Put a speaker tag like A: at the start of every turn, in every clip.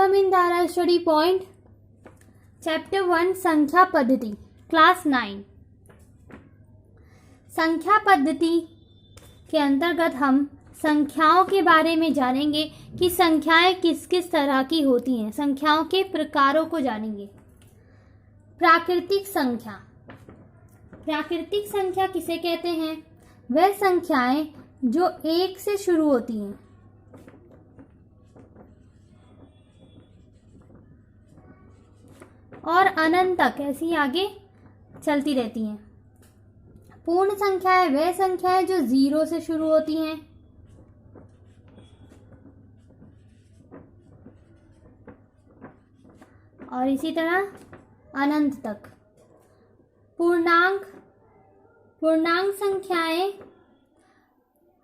A: कम इन धारा study point chapter 1 संख्या पद्धति क्लास 9। संख्या पद्धति के अंतर्गत हम संख्याओं के बारे में जानेंगे कि संख्याएं किस किस तरह की होती हैं। संख्याओं के प्रकारों को जानेंगे। प्राकृतिक संख्या। प्राकृतिक संख्या किसे कहते हैं? वह संख्याएं जो 1 से शुरू होती हैं और अनंत तक ऐसी आगे चलती रहती हैं। पूर्ण संख्याएं वह संख्याएं जो 0 से शुरू होती हैं और इसी तरह अनंत तक। पूर्णांक संख्याएं,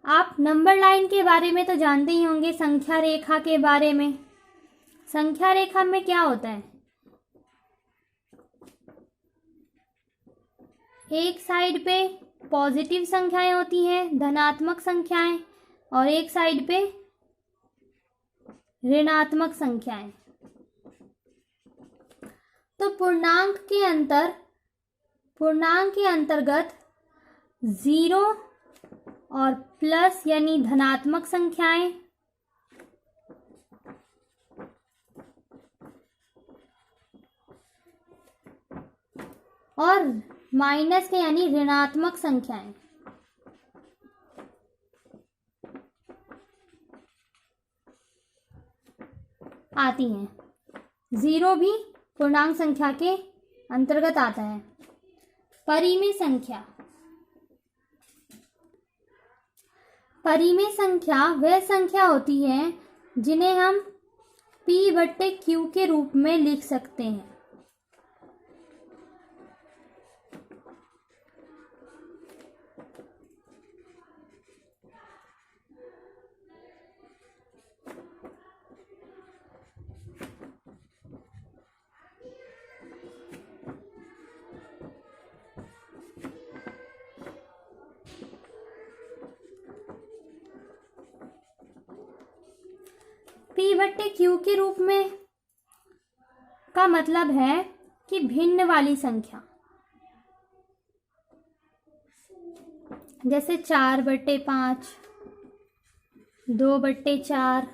A: आप नंबर लाइन के बारे में तो जानते ही होंगे। संख्या रेखा के बारे में, संख्या रेखा में क्या होता है? एक साइड पे पॉजिटिव संख्याएं होती हैं, धनात्मक संख्याएं, और एक साइड पे ऋणात्मक संख्याएं। तो पूर्णांक के अंतर्गत 0 और प्लस यानी धनात्मक संख्याएं और माइनस के यानी ऋणात्मक संख्याएं। आती हैं। 0 भी पूर्णांक संख्या के अंतर्गत आता है। परिमेय संख्या। परिमेय संख्या वह संख्या होती है जिन्हें हम P/Q के रूप में लिख सकते हैं। P/Q के रूप में का मतलब है कि भिन्न वाली संख्या, जैसे 4/5, 2/4,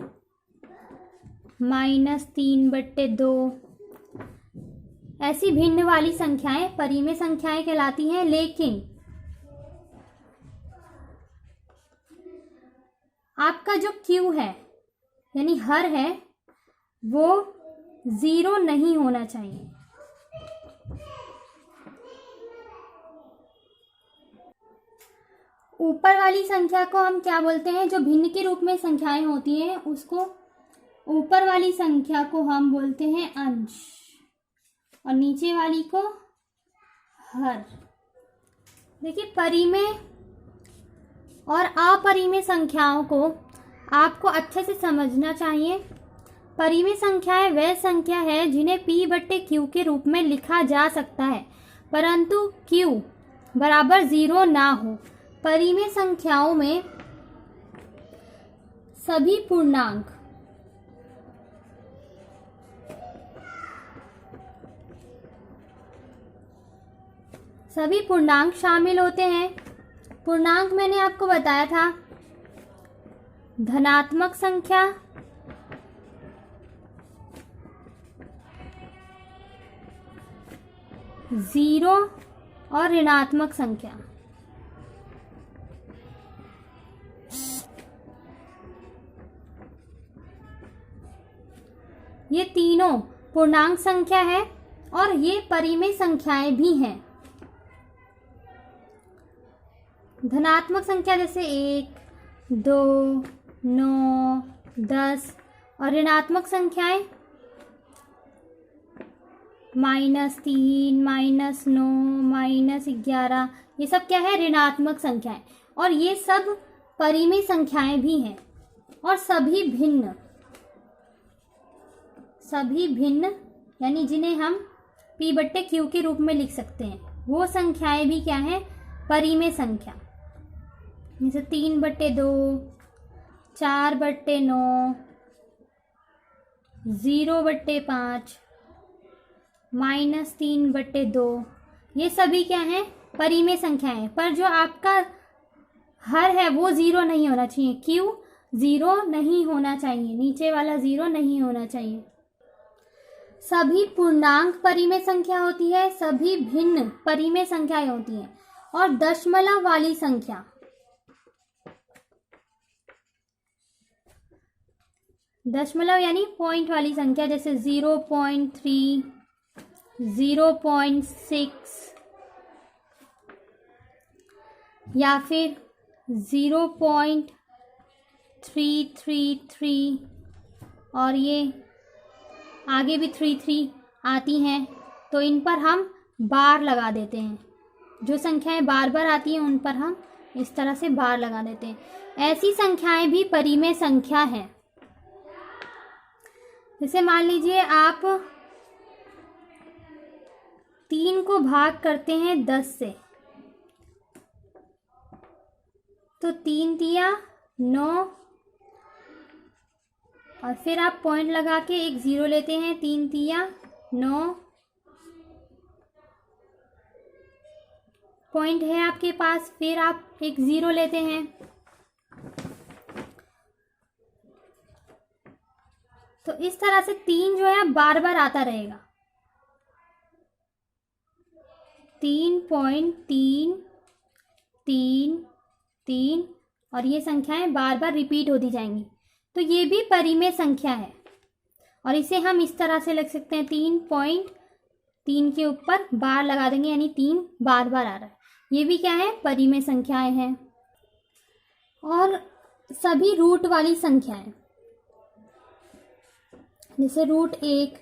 A: -3/2, ऐसी भिन्न वाली संख्याएं परिमेय संख्याएं कहलाती हैं। लेकिन आपका जो Q है यानी हर है वो 0 नहीं होना चाहिए। ऊपर वाली संख्या को हम क्या बोलते हैं? जो भिन्न के रूप में संख्याएं होती हैं उसको, ऊपर वाली संख्या को हम बोलते हैं अंश और नीचे वाली को हर। देखिए, परिमेय और अपरिमेय संख्याओं को आपको अच्छे से समझना चाहिए। परिमेय संख्याएं वह संख्या है जिन्हें P/Q के रूप में लिखा जा सकता है परंतु Q बराबर 0 ना हो। परिमेय संख्याओं में सभी पूर्णांक शामिल होते हैं। पूर्णांक मैंने आपको बताया था, धनात्मक संख्या, जीरो और ऋणात्मक संख्या। ये तीनों पूर्णांक संख्या है और ये परिमेय संख्याएं भी हैं। धनात्मक संख्या जैसे 1, 2, 9, 10 और ऋणात्मक संख्याएं -3, -9, -11, ये सब क्या है? ऋणात्मक संख्याएं। और ये सब परिमेय संख्याएं भी हैं और सभी भिन्न यानी जिन्हें हम P/Q के रूप में लिख सकते हैं, वो संख्याएं भी क्या हैं? परिमेय संख्या। जैसे 3/2, 4/9, 0/5, -3/2, ये सभी क्या हैं? परिमेय संख्याएं। पर जो आपका हर है वो 0 नहीं होना चाहिए। क्यों? 0 नहीं होना चाहिए, नीचे वाला 0 नहीं होना चाहिए। सभी पूर्णांक परिमेय संख्या होती है, सभी भिन्न परिमेय संख्याएं होती हैं। और दशमलव वाली संख्या, दशमलव यानी पॉइंट वाली संख्या, जैसे 0.3, 0.6 या फिर 0.333 और ये आगे भी 33 आती हैं, तो इन पर हम बार लगा देते हैं। जो संख्याएं बार बार आती हैं उन पर हम इस तरह से बार लगा देते हैं। ऐसी संख्याएं भी परिमेय संख्या हैं। जैसे मान लीजिए आप 3 को भाग करते हैं 10 से, तो 3 तिया 9 और फिर आप पॉइंट लगा के एक 0 लेते हैं। 3 तिया 9 पॉइंट है आपके पास, फिर आप एक 0 लेते हैं। तो इस तरह से 3 जो है बार बार आता रहेगा। 3.3, 3, 3 और ये संख्याएं बार बार रिपीट होती जाएंगी। तो ये भी परिमेय संख्या है और इसे हम इस तरह से लिख सकते हैं। 3.3 के ऊपर बार लगा देंगे, यानी 3 बार बार आ रहा है। ये भी क्या है? परिमेय संख्याएं हैं। और सभी रूट वाली संख्याएं, जैसे √1,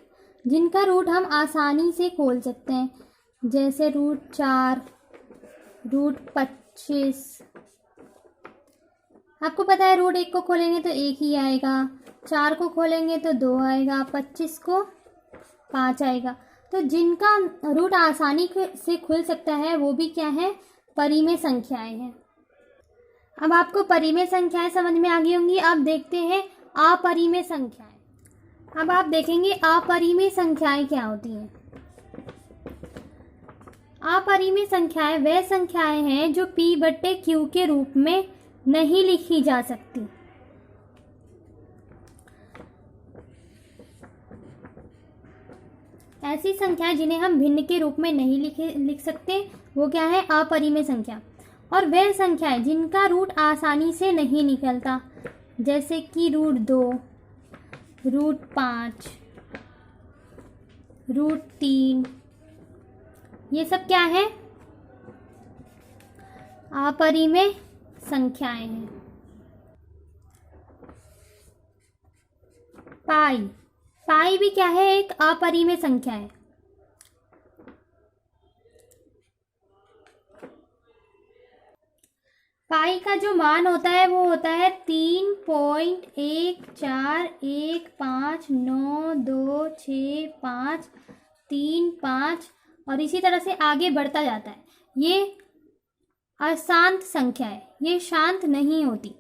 A: जिनका रूट हम आसानी से खोल सकते हैं, जैसे √4, √25। आपको पता है √1 को खोलेंगे तो 1 ही आएगा, 4 को खोलेंगे तो 2 आएगा, 25 को 5 आएगा। तो जिनका रूट आसानी से खुल सकता है वो भी क्या है? परिमेय संख्याएं हैं। अब आपको परिमेय संख्याएं समझ में आ गई होंगी। अब देखते हैं अपरिमेय संख्याएं। अब आप देखेंगे अपरिमेय संख्याएं क्या होती हैं। अपरिमेय संख्याएं वह संख्याएं हैं जो p/q के रूप में नहीं लिखी जा सकती। ऐसी संख्याएं जिन्हें हम भिन्न के रूप में नहीं लिख सकते वो क्या है? अपरिमेय संख्या। और वह संख्याएं जिनका रूट आसानी से नहीं निकलता, जैसे कि √2, √5, √3, ये सब क्या है? अपरिमेय संख्याएं हैं। पाई भी क्या है? एक अपरिमेय संख्या है। पाई का जो मान होता है वो होता है 3.141926535 और इसी तरह से आगे बढ़ता जाता है। ये अशांत संख्या है, ये शांत नहीं होती,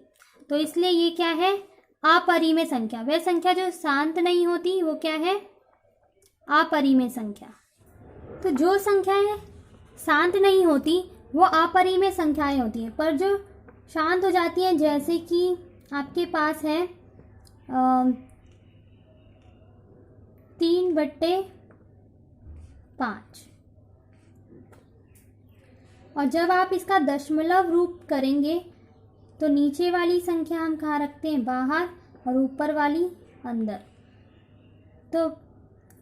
A: तो इसलिए ये क्या है? अपरिमेय संख्या। वह संख्या जो शांत नहीं होती वो क्या है? अपरिमेय संख्या। तो जो संख्याएं शांत नहीं होती वो अपरिमेय संख्याएं होती हैं। पर जो शांत हो जाती हैं, जैसे कि आपके पास है 3/5 और जब आप इसका दशमलव रूप करेंगे तो नीचे वाली संख्या हम कहाँ रखते हैं? बाहर, और ऊपर वाली अंदर। तो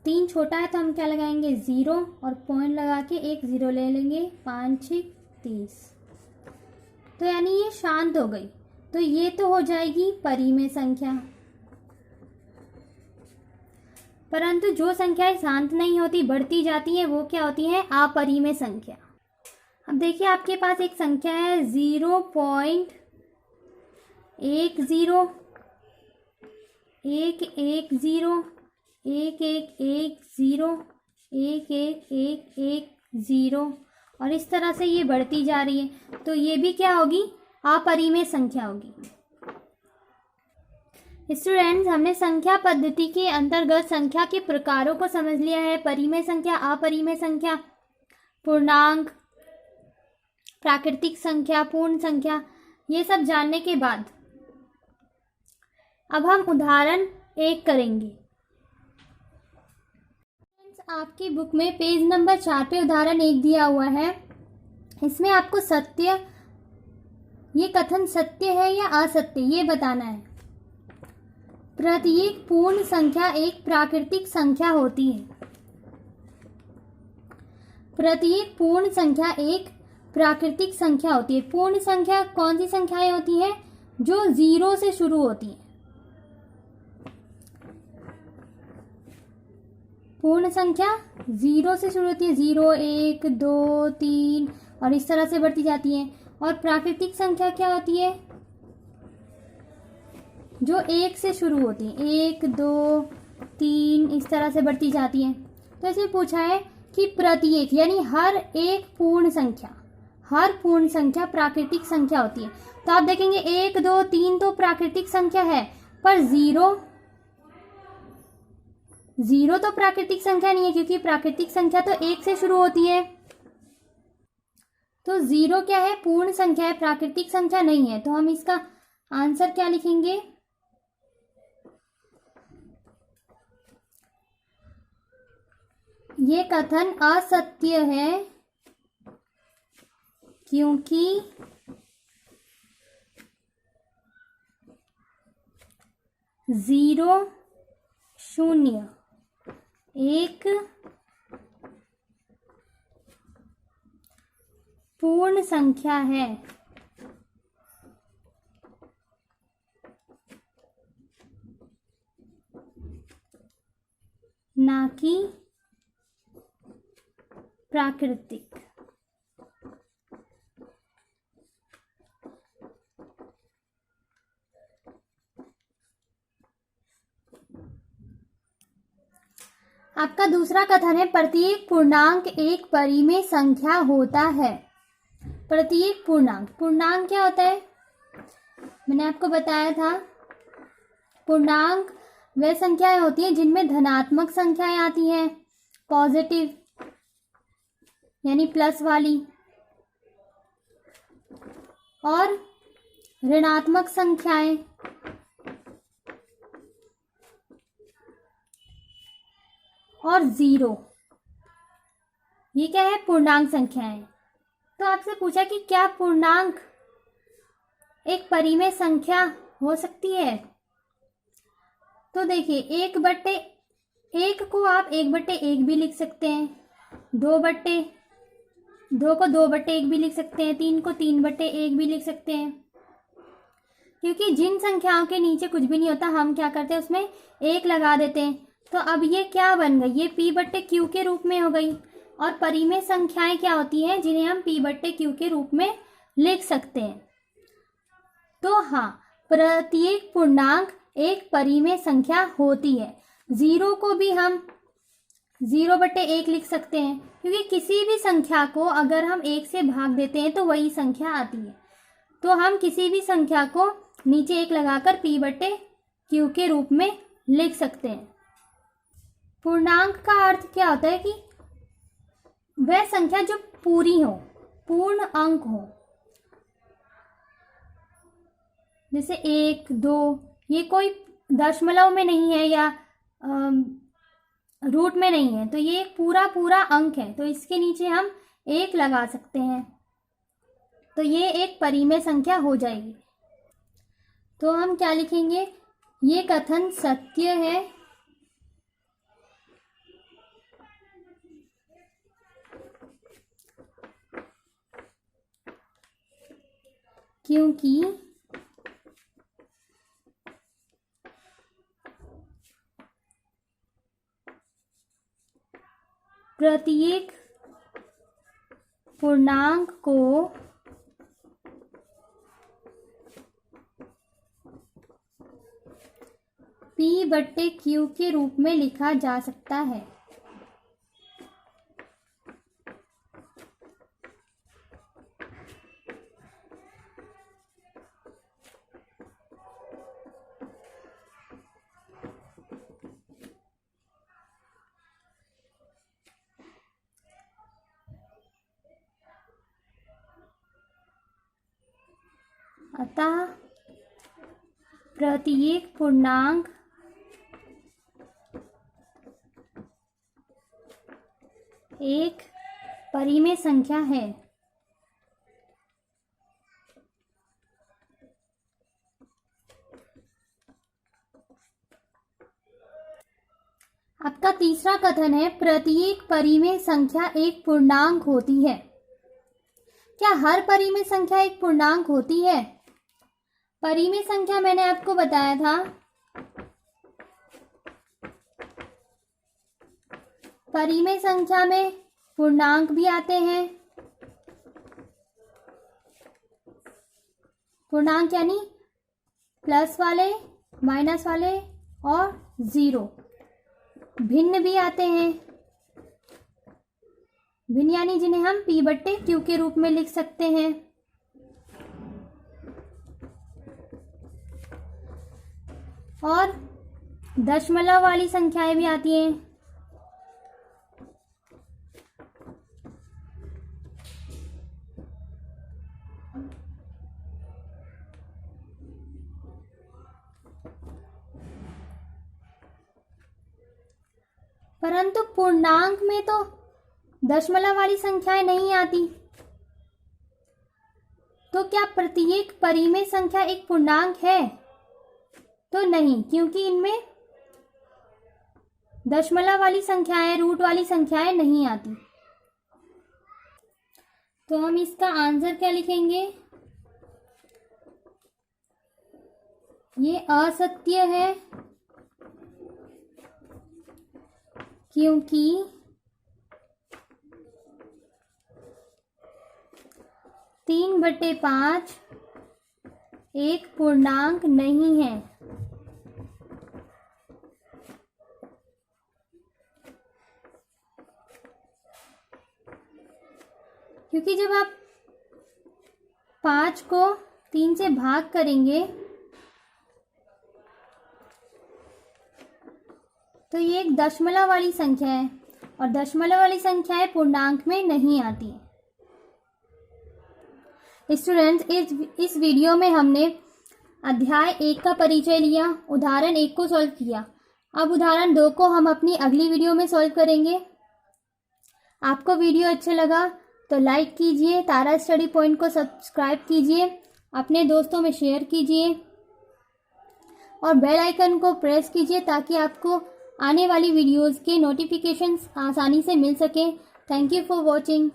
A: 3 छोटा है तो हम क्या लगाएंगे? 0 और पॉइंट लगा के एक 0 ले लेंगे। 5, 6, 30। तो यानी ये शांत हो गई। तो ये तो हो जाएगी परिमेय संख्या। परंतु जो संख्याएं शांत नहीं होती, बढ़ती जाती हैं, वो क्या होती हैं? अपरिमेय संख्या। अब देखिए आपके पास एक संख्या है 0.10 1110 1110 और इस तरह से ये बढ़ती जा रही है। तो ये भी क्या होगी? अपरिमेय संख्या होगी। स्टूडेंट्स, हमने संख्या पद्धति के अंतर्गत संख्या के प्रकारों को समझ लिया है। परिमेय संख्या, अपरिमेय संख्या, पूर्णांक, प्राकृतिक संख्या, पूर्ण संख्या, ये सब जानने के बाद अब हम उदाहरण 1 करेंगे। आपकी बुक में पेज नंबर 4 पे उदाहरण 1 दिया हुआ है। इसमें आपको सत्य, ये कथन सत्य है या असत्य, ये बताना है। प्रत्येक पूर्ण संख्या एक प्राकृतिक संख्या होती है। प्रत्येक पूर्ण संख्या एक प्राकृतिक संख्या होती है। पूर्ण संख्या कौन सी संख्याएं होती हैं? जो 0 से शुरू होती हैं। पूर्ण संख्या 0 से शुरू होती है। 0, 1, 2, 3 और इस तरह से बढ़ती जाती है। और प्राकृतिक संख्या क्या होती है? जो 1 से शुरू होती है। 1, 2, 3 इस तरह से बढ़ती जाती है। तो इसमें पूछा है कि प्रत्येक यानी हर एक पूर्ण संख्या, हर पूर्ण संख्या प्राकृतिक संख्या होती है। तो आप देखेंगे 1, 2, 3 तो प्राकृतिक संख्या है, पर 0 तो प्राकृतिक संख्या नहीं है, क्योंकि प्राकृतिक संख्या तो 1 से शुरू होती है। तो 0 क्या है? पूर्ण संख्या है, प्राकृतिक संख्या नहीं है। तो हम इसका आंसर क्या लिखेंगे? ये कथन असत्य है, क्योंकि 0, 0, 1 पूर्ण संख्या है। ना कि प्राकृतिक। आपका दूसरा कथन है प्रत्येक पूर्णांक एक परिमेय संख्या होता है। प्रत्येक पूर्णांक, पूर्णांक क्या होता है? मैंने आपको बताया था, पूर्णांक वह संख्याएं होती हैं जिनमें धनात्मक संख्याएं आती हैं, पॉजिटिव यानी प्लस वाली, और ऋणात्मक संख्याएं और 0, ये क्या है? पूर्णांक संख्याएं। तो आपसे पूछा कि क्या पूर्णांक एक परिमेय संख्या हो सकती है? तो देखिए 1/1 को आप 1/1 भी लिख सकते हैं, 2 को 2/1 भी लिख सकते हैं, 3 को 3/1 भी लिख सकते हैं। क्योंकि जिन संख्याओं के नीचे कुछ भी नहीं होता, हम क्या करते हैं? उसमें 1 लगा देते हैं। तो अब ये क्या बन गई? ये p/q के रूप में हो गई। और परिमेय संख्याएं क्या होती हैं? जिन्हें हम p/q के रूप में लिख सकते हैं। तो हाँ, प्रत्येक पूर्णांक एक परिमेय संख्या होती है। 0 को भी हम 0/1 लिख सकते हैं, क्योंकि किसी भी संख्या को अगर हम 1 से भाग देते हैं तो वही संख्या आती है। तो हम किसी भी संख्या को नीचे 1 लगाकर p/q के रूप में लिख सकते हैं। पूर्णांक का अर्थ क्या होता है? कि वह संख्या जो पूरी हो, पूर्ण अंक हो। जैसे 1, 2, ये कोई दशमलव में नहीं है या रूट में नहीं है, तो ये पूरा अंक है, तो इसके नीचे हम 1 लगा सकते हैं। तो ये एक परिमेय संख्या हो जाएगी। तो हम क्या लिखेंगे? ये कथन सत्य है, क्योंकि प्रत्येक पूर्णांक को p/q के रूप में लिखा जा सकता है। अतः प्रत्येक पूर्णांक एक परिमेय संख्या है। आपका तीसरा कथन है, प्रत्येक परिमेय संख्या एक पूर्णांक होती है। क्या हर परिमेय संख्या एक पूर्णांक होती है? परिमेय संख्या मैंने आपको बताया था, परिमेय संख्या में पूर्णांक भी आते हैं। पूर्णांक यानी प्लस वाले, माइनस वाले और जीरो। भिन्न भी आते हैं। भिन्न यानी जिन्हें हम p/q के रूप में लिख सकते हैं। और दशमलव वाली संख्याएं भी आती हैं। परंतु पूर्णांक में तो दशमलव वाली संख्याएं नहीं आती। तो क्या प्रत्येक परिमेय संख्या एक पूर्णांक है? तो नहीं, क्योंकि इनमें दशमलव वाली संख्याएं, रूट वाली संख्याएं नहीं आती। तो हम इसका आंसर क्या लिखेंगे? ये असत्य है, क्योंकि 3/5 एक पूर्णांक नहीं है। क्योंकि जब आप 5 को 3 से भाग करेंगे तो ये एक दशमलव वाली संख्या है, और दशमलव वाली संख्याएं पूर्णांक में नहीं आती। स्टूडेंट्स, इस वीडियो में हमने अध्याय 1 का परिचय लिया, उदाहरण 1 को सॉल्व किया। अब उदाहरण 2 को हम अपनी अगली वीडियो में सॉल्व करेंगे। आपको वीडियो अच्छा लगा तो लाइक कीजिए, तारा स्टडी पॉइंट को सब्सक्राइब कीजिए, अपने दोस्तों में शेयर कीजिए और बेल आइकन को प्रेस कीजिए ताकि आपको आने वाली वीडियोस के नोटिफिकेशंस आसानी से मिल सके। Thank you for watching.